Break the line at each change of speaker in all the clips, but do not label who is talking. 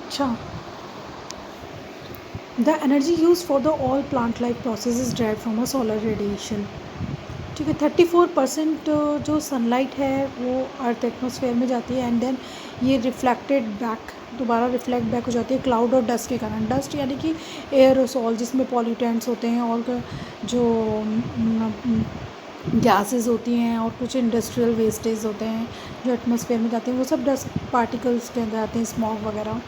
अच्छा, the energy use for the all plant life process is derived from a solar radiation. ठीक है, 34% जो sunlight है वो अर्थ एटमॉस्फेयर में जाती है एंड देन ये रिफ्लेक्टेड बैक, दोबारा रिफ्लेक्ट बैक हो जाती है क्लाउड और डस्ट के कारण। डस्ट यानी कि एयरोसॉल जिसमें पॉल्यूटेंट्स होते हैं और जो गैसेस होती हैं और कुछ इंडस्ट्रियल वेस्टेज होते हैं जो एटमॉस्फेयर में जाते हैं, वो सब डस्ट पार्टिकल्स के अंदर आते हैं, स्मॉग वगैरह।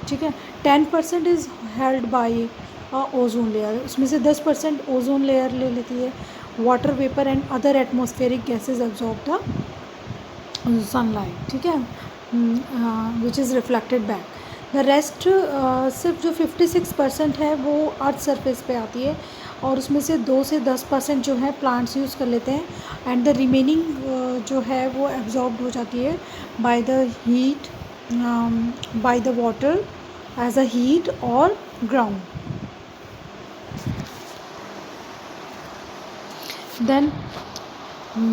ठीक है, 10% is held by ozone layer, उसमें से 10% ओजोन लेयर ले लेती है। Water vapour and other atmospheric gases absorb the sunlight. ठीक है, which is reflected back. The rest सिर्फ जो 56% है वो अर्थ सरफेस पे आती है और उसमें से 2 से 10% जो है प्लांट्स यूज़ कर लेते हैं एंड द रिमेनिंग जो है वो एब्जॉर्ब हो जाती है by the heat, by the water as a heat और ग्राउंड। देन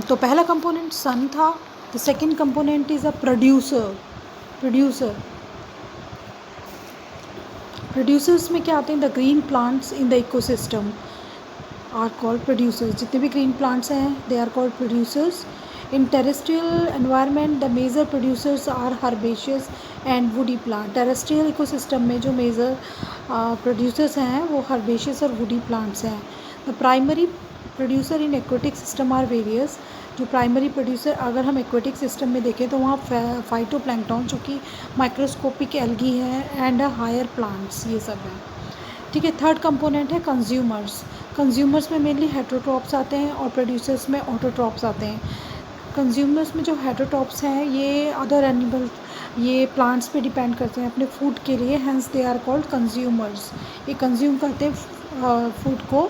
तो पहला कंपोनेंट सन था। The second component is a producer. Producers में क्या आते हैं? The green plants in the ecosystem are called producers. जितने भी ग्रीन प्लांट्स हैं they are called producers. In terrestrial environment the major producers are herbaceous and woody plant. Terrestrial ecosystem में जो major producers हैं वो हर्बेशियस और woody plants हैं। The primary producer in aquatic system are various. जो primary producer अगर हम aquatic system में देखें तो वहाँ फाइटोप्लैंक्टन जो कि माइक्रोस्कोपिक एल्गी है एंड हायर प्लांट्स, ये सब है। ठीक है, थर्ड कंपोनेंट है कंज्यूमर्स। कंज्यूमर्स में मेनली हेटेरोट्रॉप्स आते हैं और प्रोड्यूसर्स में ऑटोट्रॉप्स आते हैं। कंज्यूमर्स में जो हेटेरोट्रॉप्स हैं ये अदर एनिमल, ये प्लांट्स पे डिपेंड करते हैं अपने फूड के लिए, hence they are called consumers. ये कंज्यूम करते हैं फूड को।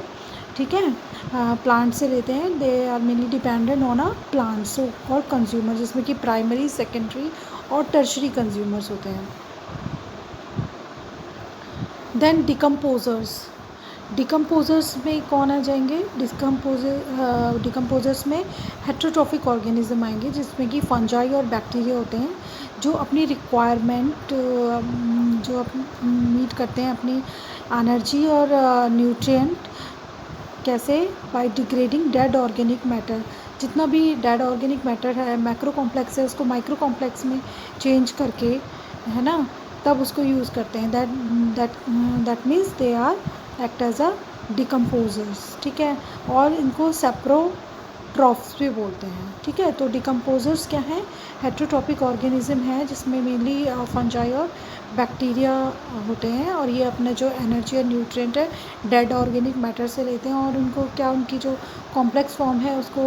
ठीक है, प्लांट से लेते हैं, they are mainly dependent on a plant, so called consumer, जिसमें कि प्राइमरी, सेकेंडरी और टर्शरी कंज्यूमर्स होते हैं। देन डिकम्पोजर्स में कौन आ जाएंगे? डिकम्पोजर्स में हेटेरोट्रॉफिक ऑर्गेनिज्म आएंगे जिसमें कि फंजाई और बैक्टीरिया होते हैं जो अपनी रिक्वायरमेंट जो मीट करते हैं अपनी एनर्जी और न्यूट्रिएंट। कैसे? By degrading dead organic matter. जितना भी डेड ऑर्गेनिक मैटर है, मैक्रो कॉम्प्लेक्स है, उसको माइक्रो कॉम्प्लेक्स में चेंज करके, है ना, तब उसको यूज़ करते हैं। That means they are act as a decomposers. ठीक है, और इनको सेप्रोट्रॉफ्स भी बोलते हैं। ठीक है, तो डिकम्पोजर्स क्या हैं? हेटेरोट्रॉपिक ऑर्गेनिज्म है जिसमें मेनली फंजाई और बैक्टीरिया होते हैं और ये अपना जो एनर्जी और न्यूट्रिएंट है डेड ऑर्गेनिक मैटर से लेते हैं और उनको क्या, उनकी जो कॉम्प्लेक्स फॉर्म है उसको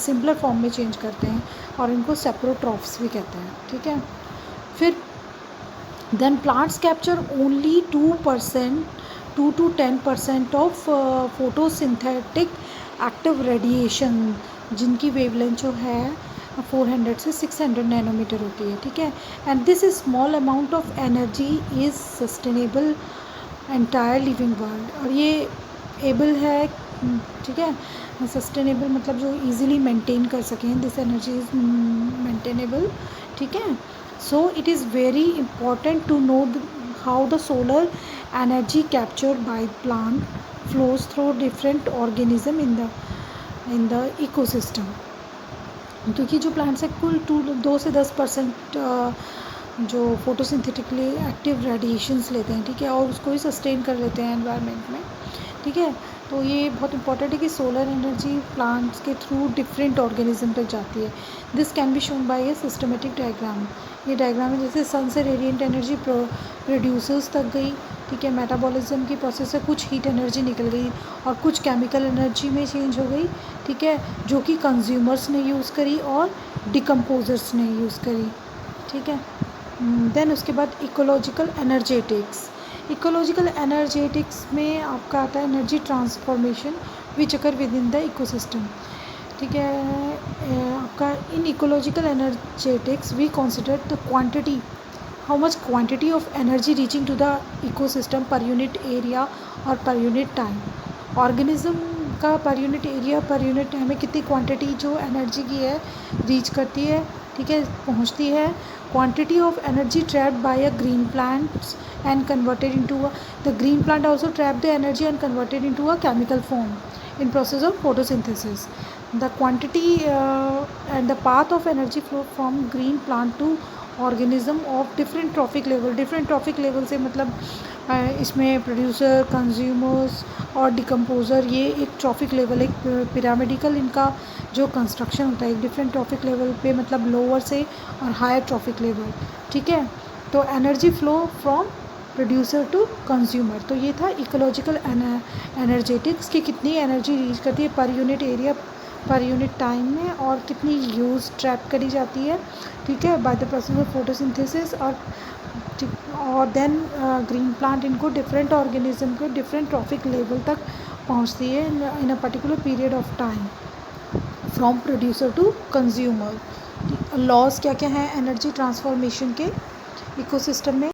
सिंपलर फॉर्म में चेंज करते हैं और इनको सेप्रोट्रॉफ्स भी कहते हैं। ठीक है, फिर then plants capture only 2%, 2 to 10% of photosynthetic active radiation, जिनकी वेवलेंथ जो है 400 से 600 नैनोमीटर होती है। ठीक है, and this small amount of energy is sustainable entire living world. और ये एबल है, ठीक है, सस्टेनेबल मतलब जो इजीली मेंटेन कर सकें, दिस एनर्जी इज़ मेंटेनेबल। ठीक है, so it is very important to know how the solar energy captured by plant flows through different organism in the ecosystem. क्योंकि जो प्लांट्स है कुल 2 से 10% जो फोटोसिंथेटिकली एक्टिव रेडिएशंस लेते हैं। ठीक है, और उसको ही सस्टेन कर लेते हैं एनवायरनमेंट में। ठीक है, तो ये बहुत इंपॉर्टेंट है कि सोलर एनर्जी प्लांट्स के थ्रू डिफरेंट ऑर्गेनिज्म तक जाती है। This can be shown by a systematic diagram. ये डायग्राम है जैसे सन से रेडिएंट एनर्जी प्रोड्यूसर्स तक गई। ठीक है, मेटाबॉलिज्म की प्रोसेस से कुछ हीट एनर्जी निकल गई और कुछ केमिकल एनर्जी में चेंज हो गई। ठीक है, जो कि कंज्यूमर्स ने यूज़ करी और डिकम्पोजर्स ने यूज़ करी। ठीक है, देन उसके बाद इकोलॉजिकल एनर्जेटिक्स में आपका आता है energy transformation which occur within the ecosystem. ठीक है, आपका in ecological energetics we consider the quantity, how much quantity of energy reaching to the ecosystem per unit area और पर यूनिट टाइम। ऑर्गेनिज्म का per unit area, per unit time में कितनी quantity जो energy की है reach करती है। ठीक है, पहुंचती है। Quantity of energy trapped bye a green plants and converted into a the green plant also trap the energy and converted into a chemical form in process of photosynthesis. The quantity and the path of energy flow from green plant to organism of different trophic level. different trophic level से मतलब इसमें producer, consumers और decomposer, ये एक trophic level, एक pyramidical इनका जो construction होता है, एक डिफरेंट ट्रॉफिक लेवल पे, मतलब लोअर से और हायर ट्रॉफिक लेवल। ठीक है, तो energy flow from producer to consumer. तो ये था इकोलॉजिकल एनर्जेटिक्स की कितनी एनर्जी रीच करती है पर unit area, per unit time में, और कितनी यूज़ ट्रैप करी जाती है। ठीक है, by the process of photosynthesis. और देन ग्रीन प्लांट इनको डिफरेंट ऑर्गेनिज्म को डिफरेंट ट्रॉफिक लेवल तक पहुंचती है in a particular period of time from producer to consumer. Laws क्या क्या हैं एनर्जी ट्रांसफॉर्मेशन के इकोसिस्टम में?